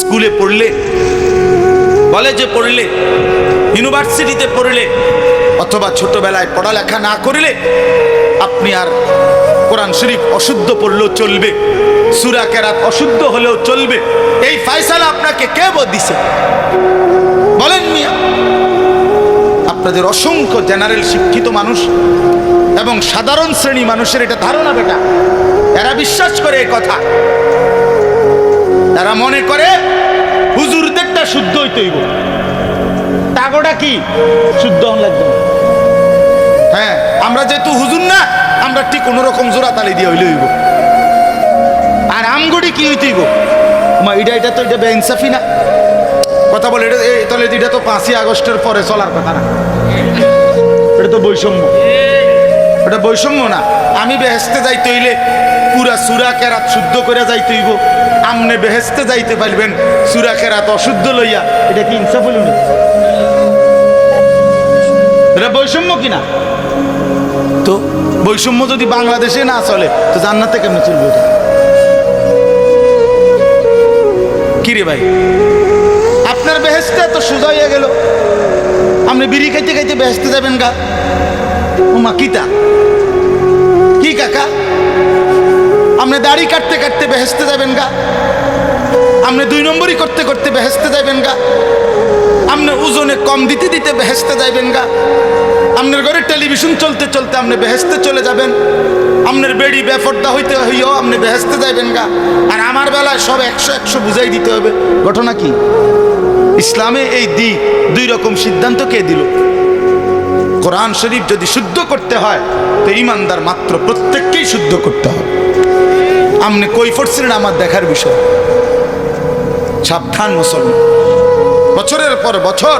স্কুলে পড়লে, কলেজে পড়লে, ইউনিভার্সিটিতে পড়লে অথবা ছোটবেলায় পড়ালেখা না করলে আপনি আর কোরআন শরীফ অশুদ্ধ পড়লেও চলবে, সূরা কেরাত অশুদ্ধ হলেও চলবে, এই ফয়সালা আপনাকে কে দিছে বলেন মিয়া? আপনাদের অসংখ্য জেনারেল শিক্ষিত মানুষ এবং সাধারণ শ্রেণী মানুষের এটা ধারণা বেটা, এরা বিশ্বাস করে এই কথা। এরা মনে করে হুজুরদেরটা শুদ্ধ হইতে হইব, তাগোটা কি শুদ্ধ হন লাগবে। হ্যাঁ, আমরা যেহেতু হুজুর না, আমরা ঠিক কোন রকম জোড়া তালি দিয়ে হইলে হইব। আর আমগুড়ি কি হইতে হইব? এটা তো এটা বেইনসাফি না কথা বলে, তাহলে এটা তো 5ই আগস্টের পরে চলার কথা না, এটা তো বৈষম্য। এটা বৈষম্য না। আমি বেহেস্তে যাইতে হইলে পুরা সূরা কেরাত শুদ্ধ করে যাইতে হইব, আমনে বেহেস্তে যাইতে পারবেন সূরা কেরাত অশুদ্ধ লইয়া, এটা কি ইনসাফ হইল না? এটা বৈষম্য কিনা? তো বৈষম্য যদি বাংলাদেশে না চলে তো জান্নাতে কেমনে চলবে? কি রে ভাই, আপনার বেহেস্তে তো সোজা হইয়া গেল, আপনি বিড়ি খাইতে খাইতে বেহেস্তে যাবেন গা? ওমা কিতা কি কাকা, আপনি দাড়ি কাটতে কাটতে বেহেস্তে যাবেন গা? আপনি 2 নম্বরই করতে করতে বেহেস্তে যাবেন গা? আপনি ওজনে কম দিতে দিতে বেহেস্তে যাইবেন গা? আপনার ঘরে টেলিভিশন চলতে চলতে আপনি বেহেস্তে চলে যাবেন? আপনার বেড়ি বেফর্দা হইতে হইও আপনি বেহেস্তে যাইবেন গা? আর আমার বেলায় সব 100 বুঝাই দিতে হবে। ঘটনা কি? ইসলামে এই 2 রকম সিদ্ধান্ত কে দিল? কোরআন শরীফ যদি শুদ্ধ করতে হয় তো ইমানদার মাত্র প্রত্যেককেই শুদ্ধ করতে হবে। আপনি কই পড়ছিলেন আমার দেখার বিষয়। সাবধান মুসলমান, বছরের পর বছর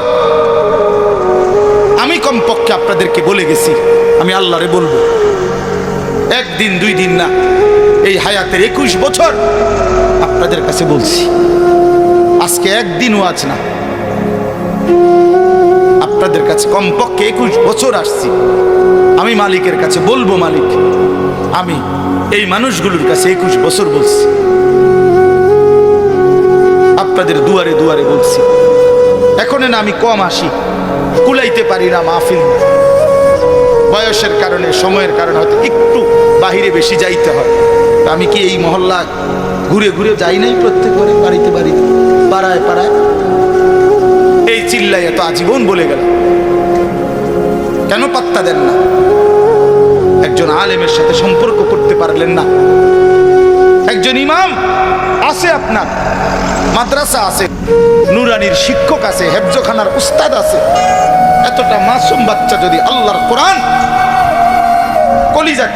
আমি কমপক্ষে আপনাদেরকে বলে গেছি, আমি আল্লাহরে বলবো, 1 দিন 2 দিন না, এই হায়াতের 21 বছর আপনাদের কাছে বলছি। আজকে একদিন ওয়াজ না, আপনাদের কাছে কমপক্ষে 21 বছর আসছি। আমি মালিকের কাছে বলবো, মালিক আমি এই মানুষগুলোর কাছে 21 বছর বলছি, আপনাদের দুয়ারে দুয়ারে বলছি। এখন না আমি কম আসি, কুলাইতে পারি না মাহফিল, বয়সের কারণে সময়ের কারণে হয়তো একটু বাহিরে বেশি যাইতে হয়। আমি কি এই মহল্লা ঘুরে ঘুরে যাই নাই? প্রত্যেক বাড়িতে বাড়িতে পাড়ায় পাড়ায় এই চিল্লাই এত আজীবন বলে গেল, কেন পাত্তা দেন না? একজন আলেমের সাথে সম্পর্ক করতে পারলেন না? একজন ইমাম আছে, আপনার মাদ্রাসা আছে, নুরানির শিক্ষক আছে, হেফজখানার উস্তাদ আছে, এতটা মাসুম বাচ্চা যদি আল্লাহর কোরআন কলিজা